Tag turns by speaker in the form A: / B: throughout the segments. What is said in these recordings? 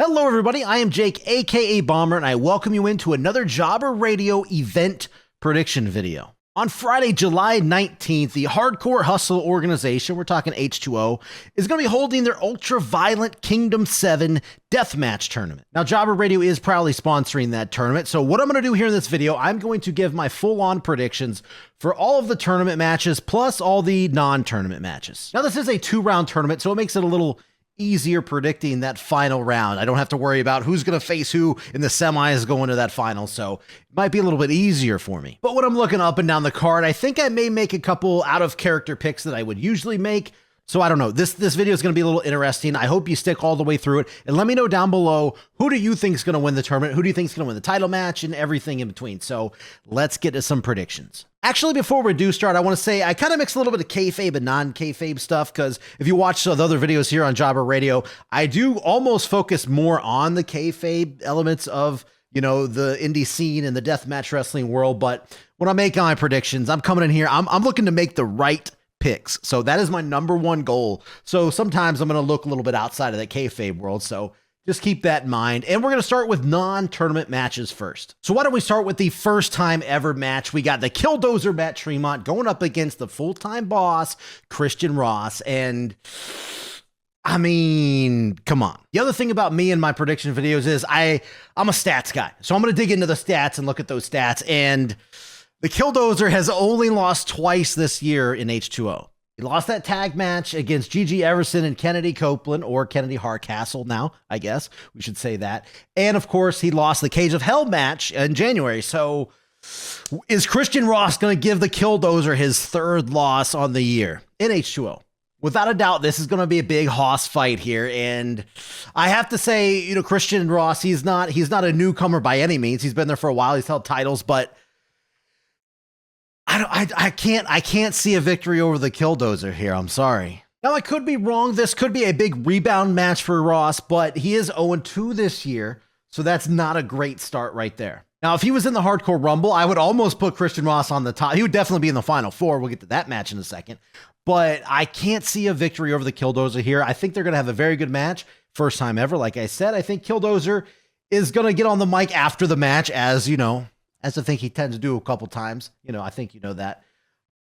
A: Hello everybody, I am Jake, aka Bomber, and I welcome you into another Jobber Radio event prediction video. On Friday, July 19th, the Hardcore Hustle organization, we're talking H2O, is going to be holding their Ultraviolent Kingdom 7 deathmatch tournament. Now, Jobber Radio is proudly sponsoring that tournament, so what I'm going to do here in this video, I'm going to give my full-on predictions for all of the tournament matches, plus all the non-tournament matches. Now, this is a 2-round tournament, so it makes it a little easier predicting that final round. I don't have to worry about who's going to face who in the semis going to that final, so it might be a little bit easier for me. But when I'm looking up and down the card, I think I may make a couple out-of-character picks that I would usually make. So I don't know. This video is going to be a little interesting. I hope you stick all the way through it. And let me know down below, who do you think is going to win the tournament? Who do you think is going to win the title match and everything in between? So let's get to some predictions. Actually, before we do start, I want to say I kind of mix a little bit of kayfabe and non-kayfabe stuff, because if you watch the other videos here on Jobber Radio, I do almost focus more on the kayfabe elements of, you know, the indie scene and the deathmatch wrestling world. But when I make my predictions, I'm coming in here, I'm looking to make the right picks. So that is my #1 goal. So sometimes I'm going to look a little bit outside of the kayfabe world. So just keep that in mind. And we're going to start with non-tournament matches first. So why don't we start with the first time ever match? We got the Killdozer Matt Tremont going up against the full-time boss, Kristian Ross. And I mean, come on. The other thing about me and my prediction videos is I'm a stats guy. So I'm going to dig into the stats and look at those stats. And the Killdozer has only lost twice this year in H2O. He lost that tag match against Gigi Everson and Kennedi Copeland, or Kennedi Hardcastle now, I guess we should say that. And of course, he lost the Cage of Hell match in January. So is Kristian Ross going to give the Killdozer his third loss on the year in H2O? Without a doubt, this is going to be a big hoss fight here. And I have to say, you know, Kristian Ross, he's not a newcomer by any means. He's been there for a while. He's held titles, but I can't see a victory over the Killdozer here. I'm sorry. Now, I could be wrong. This could be a big rebound match for Ross, but he is 0-2 this year, so that's not a great start right there. Now, if he was in the Hardcore Rumble, I would almost put Kristian Ross on the top. He would definitely be in the Final Four. We'll get to that match in a second. But I can't see a victory over the Killdozer here. I think they're going to have a very good match. First time ever, like I said. I think Killdozer is going to get on the mic after the match, as you know, as I think he tends to do a couple times. You know, I think you know that.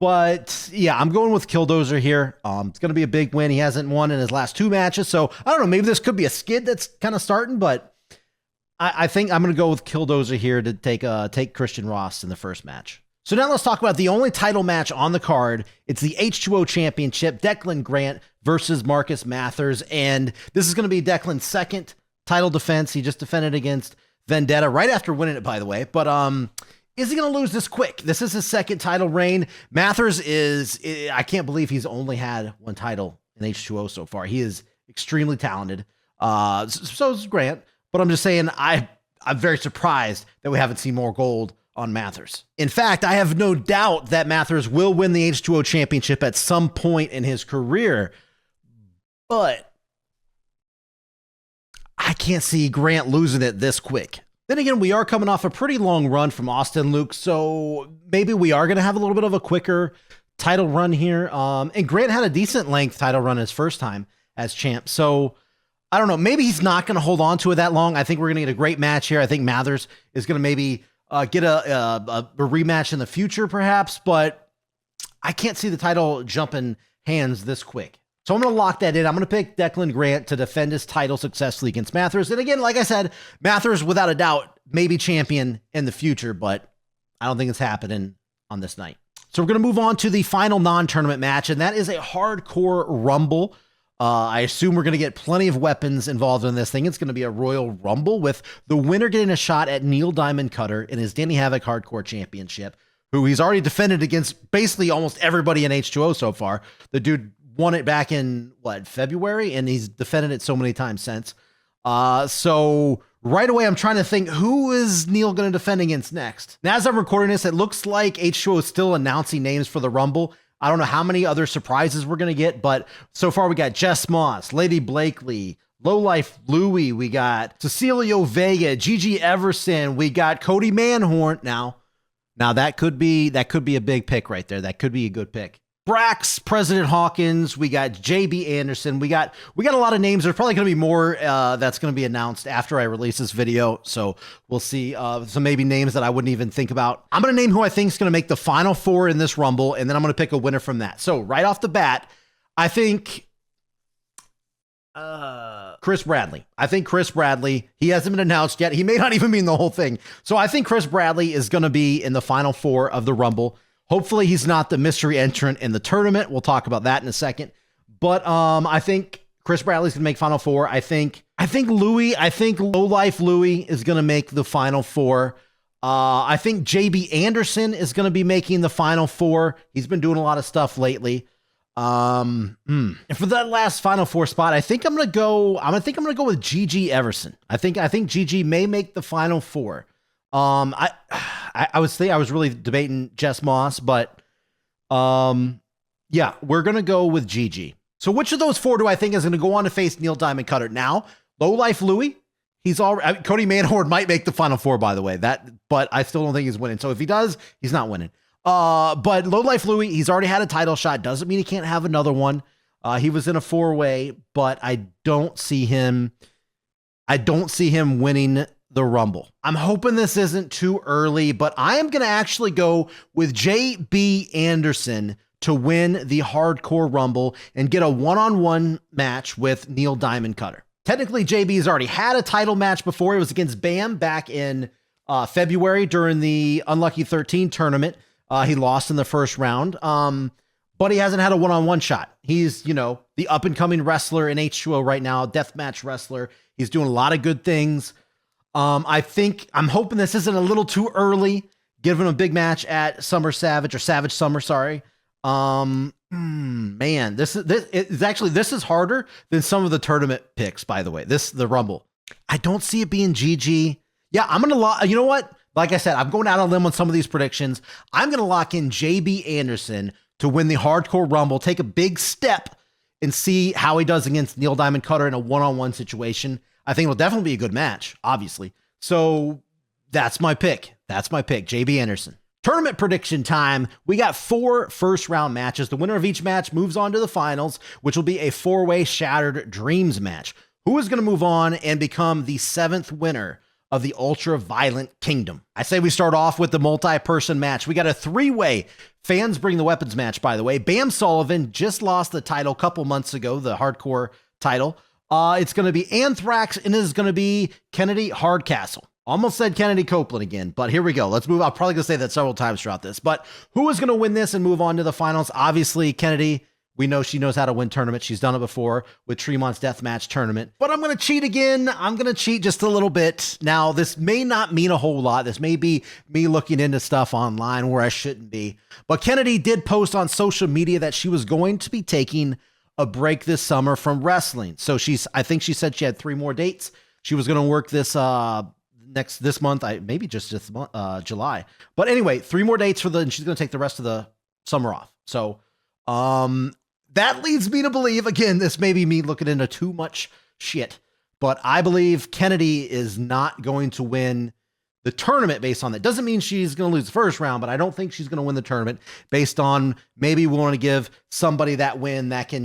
A: But yeah, I'm going with Killdozer here. It's going to be a big win. He hasn't won in his last 2 matches. So I don't know, maybe this could be a skid that's kind of starting, but I think I'm going to go with Killdozer here to take Kristian Ross in the first match. So now let's talk about the only title match on the card. It's the H2O Championship, Deklan Grant versus Marcus Mathers. And this is going to be Deklan's second title defense. He just defended against Vendetta right after winning it, by the way. But is he going to lose this quick? This is his second title reign. Mathers I can't believe he's only had 1 title in H2O so far. He is extremely talented. So is Grant. But I'm just saying, I'm very surprised that we haven't seen more gold on Mathers. In fact, I have no doubt that Mathers will win the H2O championship at some point in his career. But I can't see Grant losing it this quick. Then again, we are coming off a pretty long run from Austin Luke, so maybe we are going to have a little bit of a quicker title run here. And Grant had a decent length title run his first time as champ, so I don't know. Maybe he's not going to hold on to it that long. I think we're going to get a great match here. I think Mathers is going to maybe get a rematch in the future, perhaps, but I can't see the title jumping hands this quick. So I'm going to lock that in. I'm going to pick Deklan Grant to defend his title successfully against Mathers. And again, like I said, Mathers, without a doubt, maybe champion in the future, but I don't think it's happening on this night. So we're going to move on to the final non-tournament match, and that is a Hardcore Rumble. I assume we're going to get plenty of weapons involved in this thing. It's going to be a Royal Rumble with the winner getting a shot at Neil Diamond Cutter in his Danny Havoc Hardcore Championship, who he's already defended against basically almost everybody in H2O so far. The dude won it back in, February? And he's defended it so many times since. So right away, I'm trying to think, who is Neil going to defend against next? Now, as I'm recording this, it looks like H2O is still announcing names for the Rumble. I don't know how many other surprises we're going to get, but so far we got Jess Moss, Lady Blakely, Lowlife Louie, we got Cecilio Vega, Gigi Everson, we got Cody Manhorn. Now that could be a big pick right there. That could be a good pick. Brax, President Hawkins, we got JB Anderson, we got a lot of names. There's probably going to be more that's going to be announced after I release this video, so we'll see some maybe names that I wouldn't even think about. I'm going to name who I think is going to make the final four in this Rumble, and then I'm going to pick a winner from that. So right off the bat, I think Chris Bradley. I think Chris Bradley, he hasn't been announced yet. He may not even mean the whole thing. So I think Chris Bradley is going to be in the final four of the Rumble. Hopefully he's not the mystery entrant in the tournament. We'll talk about that in a second. But I think Chris Bradley's going to make final four. I think Lowlife Louie is going to make the final four. I think JB Anderson is going to be making the final four. He's been doing a lot of stuff lately. And for that last final four spot, I think I'm going to go with Gigi Everson. I think Gigi may make the final four. I was really debating Jess Moss, but yeah, we're going to go with Gigi. So which of those four do I think is going to go on to face Neil Diamond Cutter? Now, Lowlife Louie, he's already, Cody Manhorde might make the final four, by the way, but I still don't think he's winning. So if he does, he's not winning. But Lowlife Louie, he's already had a title shot. Doesn't mean he can't have another one. He was in a 4-way, but I don't see him winning the Rumble. I'm hoping this isn't too early, but I am going to actually go with JB Anderson to win the Hardcore Rumble and get a one-on-one match with Neil Diamond Cutter. Technically, JB has already had a title match before. It was against Bam back in February during the Unlucky 13 tournament. He lost in the first round, but he hasn't had a one-on-one shot. He's, the up-and-coming wrestler in H2O right now, deathmatch wrestler. He's doing a lot of good things. I'm hoping this isn't a little too early. Give him a big match at Summer Savage or Savage Summer. Sorry. Man, this is harder than some of the tournament picks, by the way, the Rumble. I don't see it being GG. Yeah. I'm going to you know what? Like I said, I'm going out on a limb on some of these predictions. I'm going to lock in JB Anderson to win the Hardcore Rumble, take a big step and see how he does against Neil Diamond Cutter in a one-on-one situation. I think it'll definitely be a good match, obviously. So that's my pick. JB Anderson. Tournament prediction time. We got 4 first-round matches. The winner of each match moves on to the finals, which will be a 4-way Shattered Dreams match. Who is going to move on and become the 7th winner of the Ultraviolent Kingdom? I say we start off with the multi-person match. We got a 3-way Fans Bring the Weapons match, by the way. Bam Sullivan just lost the title a couple months ago, the hardcore title. It's going to be Anthraxx, and it is going to be Kennedi Hardcastle. Almost said Kennedy Copeland again, but here we go. Let's move. I'm probably going to say that several times throughout this, but who is going to win this and move on to the finals? Obviously, Kennedi. We know she knows how to win tournaments. She's done it before with Tremont's Deathmatch tournament. But I'm going to cheat again. I'm going to cheat just a little bit. Now, this may not mean a whole lot. This may be me looking into stuff online where I shouldn't be. But Kennedi did post on social media that she was going to be taking a break this summer from wrestling. So I think she said she had 3 more dates. She was going to work this month, maybe just this month, July. But anyway, 3 more dates and she's going to take the rest of the summer off. So, that leads me to believe, again, this may be me looking into too much shit, but I believe Kennedi is not going to win the tournament based on that. Doesn't mean she's going to lose the first round, but I don't think she's going to win the tournament based on maybe we want to give somebody that win that can,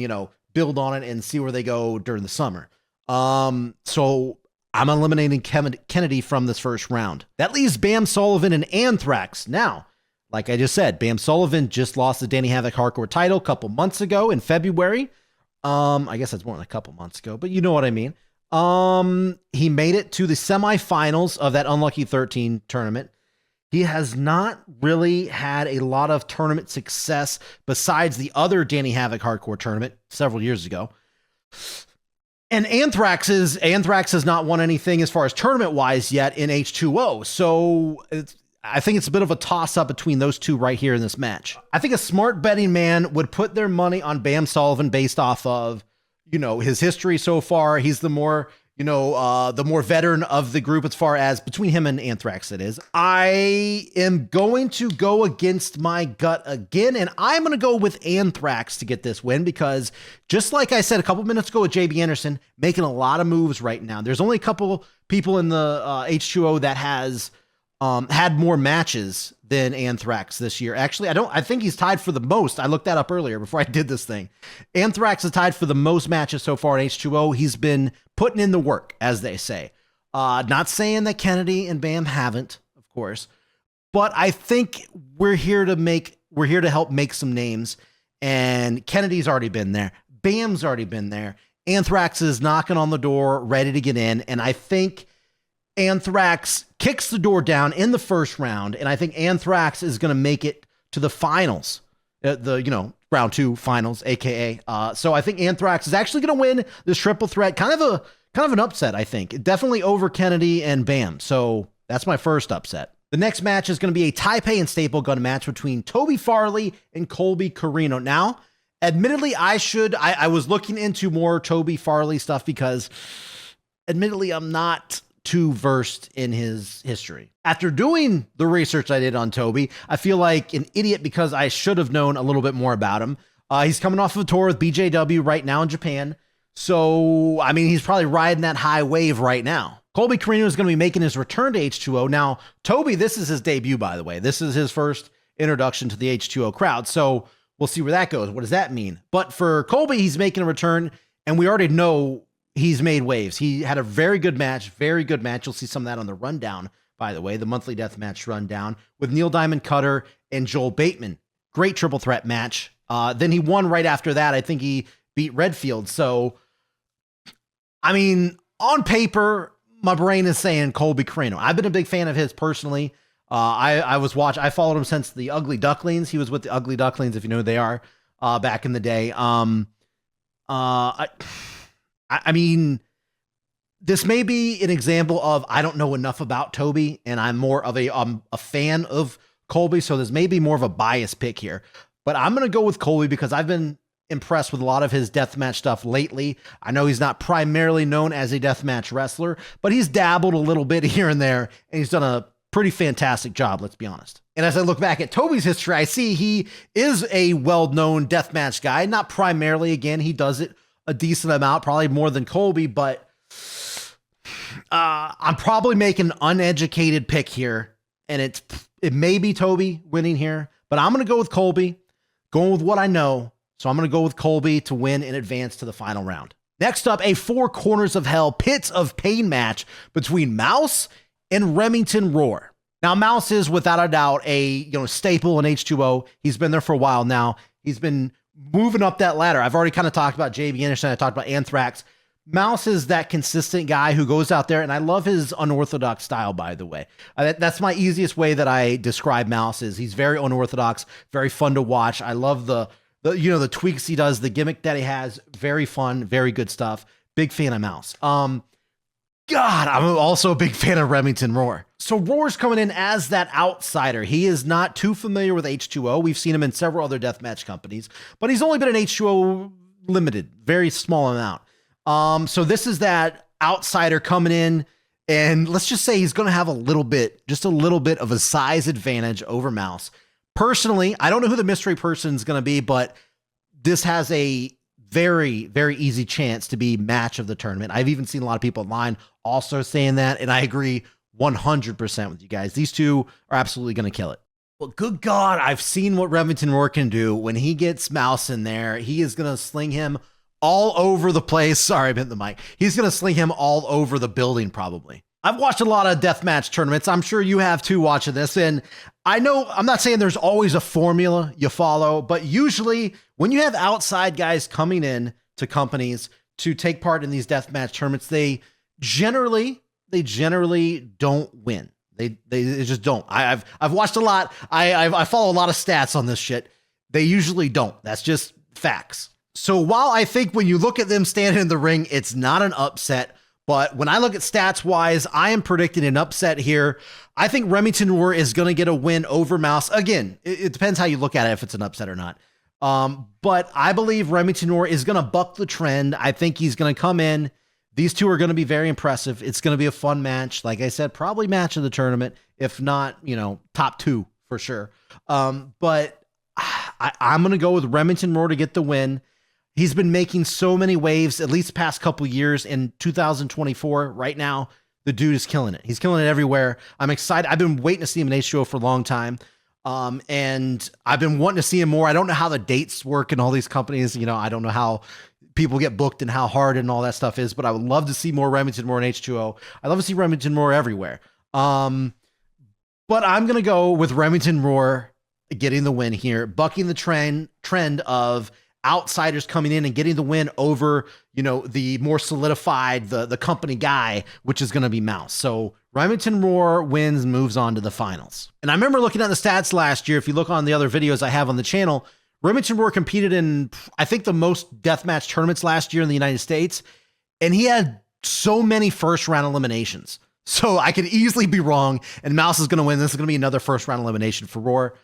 A: build on it and see where they go during the summer. So I'm eliminating Kennedi from this first round. That leaves Bam Sullivan and Anthraxx. Now, like I just said, Bam Sullivan just lost the Danny Havoc Hardcore title a couple months ago in February. I guess that's more than a couple months ago, but you know what I mean. He made it to the semifinals of that Unlucky 13 tournament. He has not really had a lot of tournament success besides the other Danny Havoc Hardcore tournament several years ago. And Anthraxx has not won anything as far as tournament-wise yet in H2O. So I think it's a bit of a toss-up between those two right here in this match. I think a smart betting man would put their money on Bam Sullivan based off of, his history so far. He's the more veteran of the group as far as between him and Anthraxx it is. I am going to go against my gut again, and I'm going to go with Anthraxx to get this win because just like I said a couple minutes ago with JB Anderson, making a lot of moves right now. There's only a couple people in the H2O that has had more matches than Anthraxx this year. Actually, I think he's tied for the most. I looked that up earlier before I did this thing. Anthraxx is tied for the most matches so far in H2O. He's been putting in the work, as they say. Not saying that Kennedi and Bam haven't, of course, but I think we're here to help make some names. And Kennedy's already been there. Bam's already been there. Anthraxx is knocking on the door, ready to get in. And I think Anthraxx kicks the door down in the first round. And I think Anthraxx is going to make it to the finals, round 2 finals, AKA. So I think Anthraxx is actually going to win this triple threat. Kind of an upset, I think. Definitely over Kennedi and Bam. So that's my first upset. The next match is going to be a Taipei and Staple Gun match between Toby Farley and Colby Corino. Now, admittedly, I was looking into more Toby Farley stuff because admittedly, I'm not too versed in his history. After doing the research I did on Toby, I feel like an idiot because I should have known a little bit more about him. He's coming off of a tour with BJW right now in Japan. So, I mean, he's probably riding that high wave right now. Colby Corino is going to be making his return to H2O. Now, Toby, this is his debut, by the way. This is his first introduction to the H2O crowd. So we'll see where that goes. What does that mean? But for Colby, he's making a return, and we already know he's made waves. He had a very good match. You'll see some of that on the rundown, by the way, the monthly deathmatch rundown with Neil Diamond Cutter and Joel Bateman. Great triple threat match. Then he won right after that. I think he beat Redfield. So, I mean, on paper, my brain is saying Colby Corino. I've been a big fan of his personally. I followed him since the Ugly Ducklings. He was with the Ugly Ducklings, if you know who they are, back in the day. I mean, this may be an example of I don't know enough about Toby, and I'm more of a fan of Colby, so this may be more of a biased pick here. But I'm going to go with Colby because I've been impressed with a lot of his deathmatch stuff lately. I know he's not primarily known as a deathmatch wrestler, but he's dabbled a little bit here and there, and he's done a pretty fantastic job, let's be honest. And as I look back at Toby's history, I see he is a well-known deathmatch guy. Not primarily, again, he does it a decent amount, probably more than Colby, but I'm probably making an uneducated pick here, and it may be Toby winning here, but I'm going to go with Colby, going with what I know. So I'm going to go with Colby to win and advance to the final round. Next up, a Four Corners of Hell Pits of Pain match between Mouse and Remington Rhor. Now, Mouse is without a doubt a staple in H2O. He's been there for a while now. He's been moving up that ladder. I've already kind of talked about JB Anderson. I talked about Anthraxx. Mouse is that consistent guy who goes out there, and I love his unorthodox style, by the way. That's my easiest way that I describe Mouse is he's very unorthodox, very fun to watch. I love the tweaks he does, the gimmick that he has. Very fun, very good stuff. Big fan of Mouse. I'm also a big fan of Remington Rhor. So Rhor's coming in as that outsider. He is not too familiar with H2O. We've seen him in several other deathmatch companies, but he's only been in H2O limited, very small amount. So this is that outsider coming in, and let's just say he's going to have just a little bit of a size advantage over Mouse. Personally, I don't know who the mystery person is going to be, but this has a very, very easy chance to be match of the tournament. I've even seen a lot of people online also saying that, and I agree 100% with you guys. These two are absolutely going to kill it. Well, good God, I've seen what Remington Rhor can do. When he gets Mouse in there, he is going to sling him all over the place. Sorry, I bent the mic. He's going to sling him all over the building, probably. I've watched a lot of deathmatch tournaments. I'm sure you have too watching this. And I know I'm not saying there's always a formula you follow, but usually when you have outside guys coming in to companies to take part in these deathmatch tournaments, they generally don't win. They just don't. I've watched a lot. I follow a lot of stats on this shit. They usually don't. That's just facts. So while I think when you look at them standing in the ring, it's not an upset, but when I look at stats wise, I am predicting an upset here. I think Remington Rhor is going to get a win over Mouse. Again, it depends how you look at it, if it's an upset or not. But I believe Remington Rhor is going to buck the trend. I think he's going to come in. These two are going to be very impressive. It's going to be a fun match. Like I said, probably match of the tournament, if not, top two for sure. But I'm going to go with Remington Rhor to get the win. He's been making so many waves, at least the past couple years in 2024. Right now, the dude is killing it. He's killing it everywhere. I'm excited. I've been waiting to see him in H2O for a long time. And I've been wanting to see him more. I don't know how the dates work in all these companies. You know, I don't know how people get booked and how hard and all that stuff is, but I would love to see more Remington Rhor in H2O. I love to see Remington Rhor everywhere. But I'm going to go with Remington Rhor getting the win here, bucking the trend of outsiders coming in and getting the win over, you know, the more solidified, the company guy, which is going to be Mouse. So Remington Rhor wins and moves on to the finals. And I remember looking at the stats last year. If you look on the other videos I have on the channel, Remington Rhor competed in, I think, the most deathmatch tournaments last year in the United States. And he had so many first round eliminations. So I could easily be wrong, and Mouse is going to win. This is going to be another first round elimination for Rhor.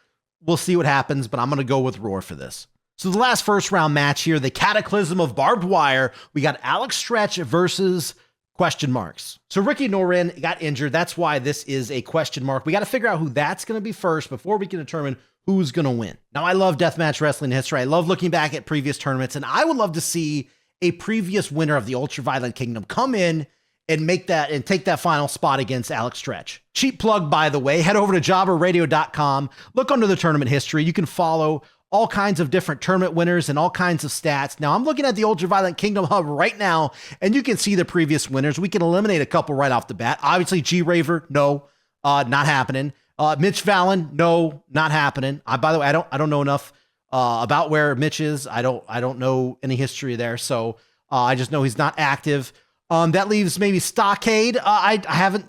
A: We'll see what happens, but I'm going to go with Rhor for this. So the last first round match here, the Cataclysm of Barbed Wire, we got Anthraxx versus question marks. So Ricky Norin got injured. That's why this is a question mark. We got to figure out who that's going to be first before we can determine who's going to win. Now, I love deathmatch wrestling history. I love looking back at previous tournaments, and I would love to see a previous winner of the Ultraviolent Kingdom come in and make that and take that final spot against Anthraxx. Cheap plug, by the way. Head over to jobberradio.com. Look under the tournament history. You can follow all kinds of different tournament winners and all kinds of stats. Now, I'm looking at the Ultraviolent Kingdom Hub right now, and you can see the previous winners. We can eliminate a couple right off the bat. Obviously, G-Raver, no, not happening. Mitch Fallon, no, not happening. By the way, I don't know enough about where Mitch is. I don't know any history there, so I just know he's not active. That leaves maybe Stockade. I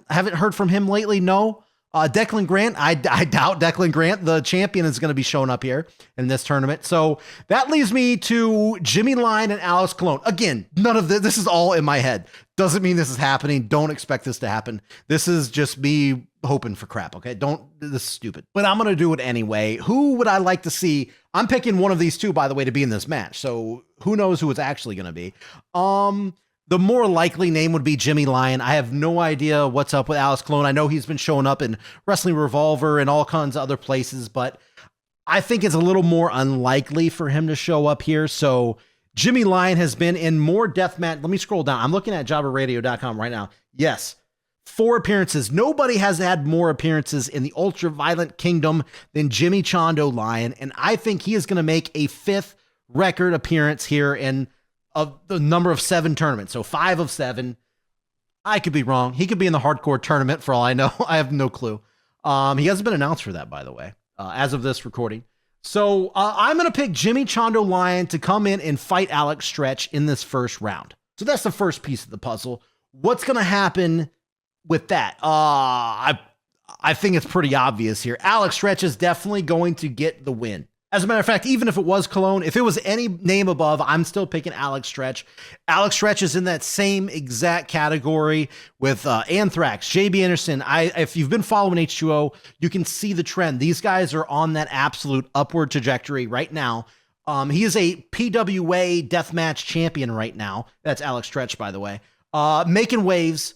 A: haven't heard from him lately. No. Deklan Grant. I doubt Deklan Grant, the champion, is going to be showing up here in this tournament. So that leaves me to Jimmy Lyon and Alex Colon. Again, none of this is all in my head. Doesn't mean this is happening. Don't expect this to happen. This is just me hoping for crap. Okay. This is stupid, but I'm going to do it anyway. Who would I like to see? I'm picking one of these two, by the way, to be in this match. So who knows who it's actually going to be? The more likely name would be Jimmy Lyon. I have no idea what's up with Alex Colon. I know he's been showing up in Wrestling Revolver and all kinds of other places, but I think it's a little more unlikely for him to show up here. So Jimmy Lyon has been in more deathmatch. Let me scroll down. I'm looking at jobberradio.com right now. Yes, 4 appearances. Nobody has had more appearances in the Ultraviolent Kingdom than Jimmy Chondo Lyon, and I think he is going to make a 5th record appearance here in of the number of 7 tournaments. So 5 of 7. I could be wrong. He could be in the hardcore tournament for all I know. I have no clue. He hasn't been announced for that, by the way, as of this recording. So I'm going to pick Jimmy Chondo Lyon to come in and fight Anthraxx in this first round. So that's the first piece of the puzzle. What's going to happen with that? I think it's pretty obvious here. Anthraxx is definitely going to get the win. As a matter of fact, even if it was Cologne, if it was any name above, I'm still picking Anthraxx. Anthraxx is in that same exact category with Anthraxx, JB Anderson. If you've been following H2O, you can see the trend. These guys are on that absolute upward trajectory right now. He is a PWA deathmatch champion right now. That's Anthraxx, by the way. Making waves.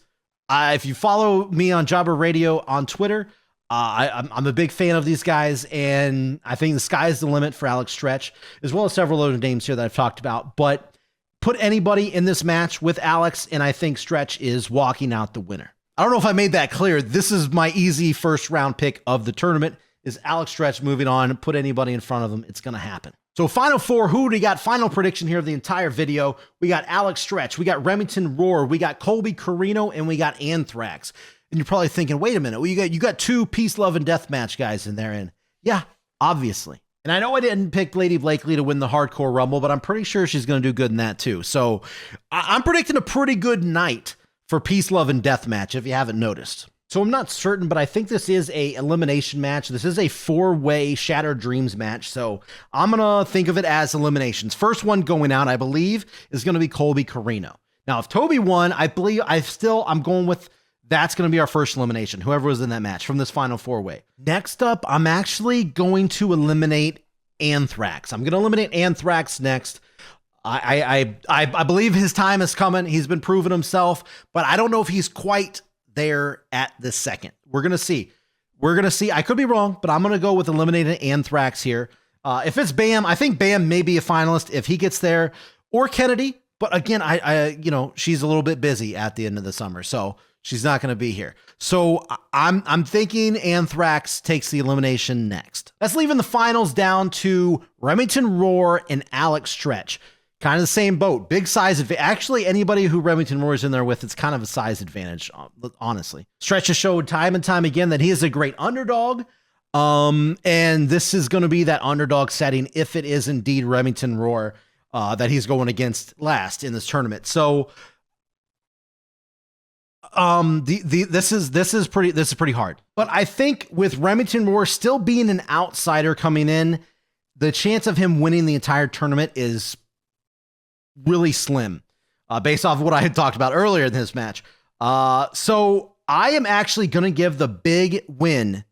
A: If you follow me on Jobber Radio on Twitter, I'm a big fan of these guys, and I think the sky's the limit for Anthraxx, as well as several other names here that I've talked about. But put anybody in this match with Alex, and I think Stretch is walking out the winner. I don't know if I made that clear. This is my easy first round pick of the tournament, is Anthraxx moving on. Put anybody in front of him. It's going to happen. So final 4, who do we got? Final prediction here of the entire video. We got Anthraxx, we got Remington Rhor, we got Colby Corino, and we got Anthraxx. And you're probably thinking, wait a minute, well, you got 2 peace, love, and deathmatch guys in there. And yeah, obviously. And I know I didn't pick Lady Blakely to win the Hardcore Rumble, but I'm pretty sure she's going to do good in that too. So I'm predicting a pretty good night for peace, love, and deathmatch, if you haven't noticed. So I'm not certain, but I think this is a elimination match. This is a 4-way Shattered Dreams match. So I'm going to think of it as eliminations. First one going out, I believe, is going to be Colby Corino. Now, if Toby won, I'm going with that's going to be our first elimination, whoever was in that match from this final 4-way. Next up, I'm actually going to eliminate Anthraxx. I'm going to eliminate Anthraxx next. I believe his time is coming. He's been proving himself, but I don't know if he's quite there at this second. We're going to see. I could be wrong, but I'm going to go with eliminating Anthraxx here. If it's Bam, I think Bam may be a finalist if he gets there, or Kennedi. But again, she's a little bit busy at the end of the summer, so She's not going to be here. So I'm thinking Anthraxx takes the elimination next. That's leaving the finals down to Remington, Rhor, and Alex Stretch. Kind of the same boat. Big size advantage. Actually, anybody who Remington Rhor is in there with, it's kind of a size advantage, honestly. Stretch has showed time and time again that he is a great underdog. And this is going to be that underdog setting if it is indeed Remington Rhor that he's going against last in this tournament. So this is pretty hard. But I think with Remington Rhor still being an outsider coming in, the chance of him winning the entire tournament is really slim, based off of what I had talked about earlier in this match. So I am actually going to give the big win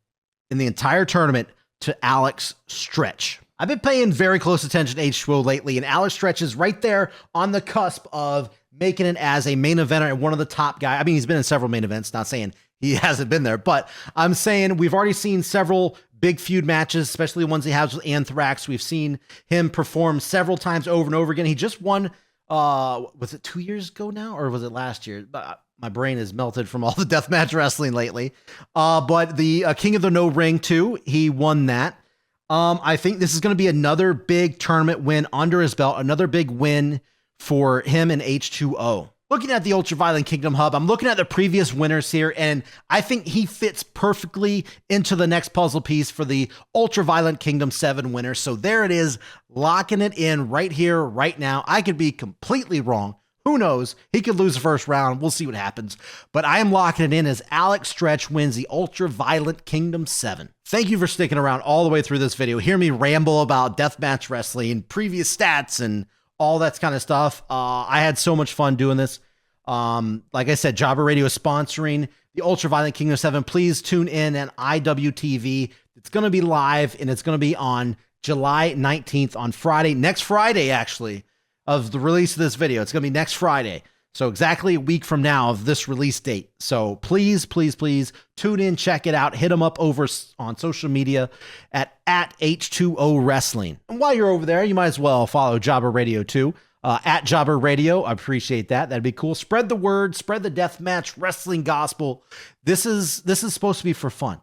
A: in the entire tournament to Alex Stretch. I've been paying very close attention to H2O lately, and Alex Stretch is right there on the cusp of making it as a main eventer and one of the top guys. I mean, he's been in several main events, not saying he hasn't been there, but I'm saying we've already seen several big feud matches, especially the ones he has with Anthraxx. We've seen him perform several times over and over again. He just won, was it 2 years ago now, or was it last year? My brain is melted from all the deathmatch wrestling lately. But the King of the No Ring too, he won that. I think this is going to be another big tournament win under his belt, another big win for him and H2O. Looking at the Ultraviolent Kingdom hub, I'm looking at the previous winners here, and I think he fits perfectly into the next puzzle piece for the Ultraviolent Kingdom 7 winner. So there it is, locking it in right here, right now. I could be completely wrong. Who knows? He could lose the first round. We'll see what happens. But I am locking it in as Alex Stretch wins the Ultraviolent Kingdom 7. Thank you for sticking around all the way through this video. Hear me ramble about deathmatch wrestling, previous stats, and all that kind of stuff. I had so much fun doing this. Like I said, Jobber Radio is sponsoring the Ultraviolent Kingdom 7. Please tune in at IWTV. It's going to be live, and it's going to be on July 19th on Friday. Next Friday, actually, of the release of this video. It's going to be next Friday. So exactly a week from now of this release date. So please, please, please tune in, check it out. Hit them up over on social media at H2O Wrestling. And while you're over there, you might as well follow Jobber Radio too. At Jobber Radio. I appreciate that. That'd be cool. Spread the word, spread the deathmatch wrestling gospel. This is supposed to be for fun.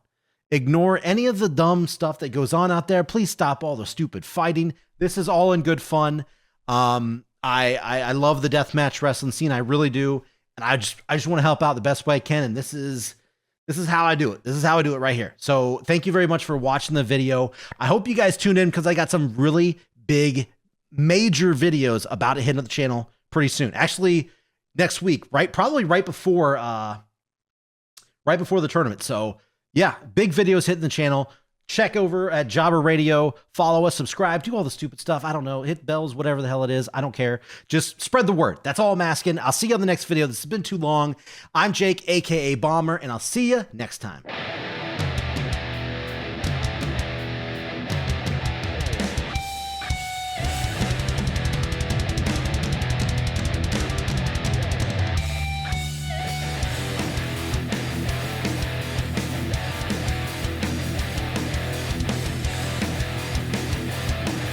A: Ignore any of the dumb stuff that goes on out there. Please stop all the stupid fighting. This is all in good fun. I love the deathmatch wrestling scene. I really do. And I just want to help out the best way I can. And this is how I do it. This is how I do it right here. So thank you very much for watching the video. I hope you guys tune in because I got some really big, major videos about it hitting the channel pretty soon. Actually, next week, right? Probably right before the tournament. So yeah, big videos hitting the channel. Check over at Jobber Radio, follow us, subscribe, do all the stupid stuff. I don't know, hit bells, whatever the hell it is. I don't care. Just spread the word. That's all I'm asking. I'll see you on the next video. This has been too long. I'm Jake, aka Bomber, and I'll see you next time.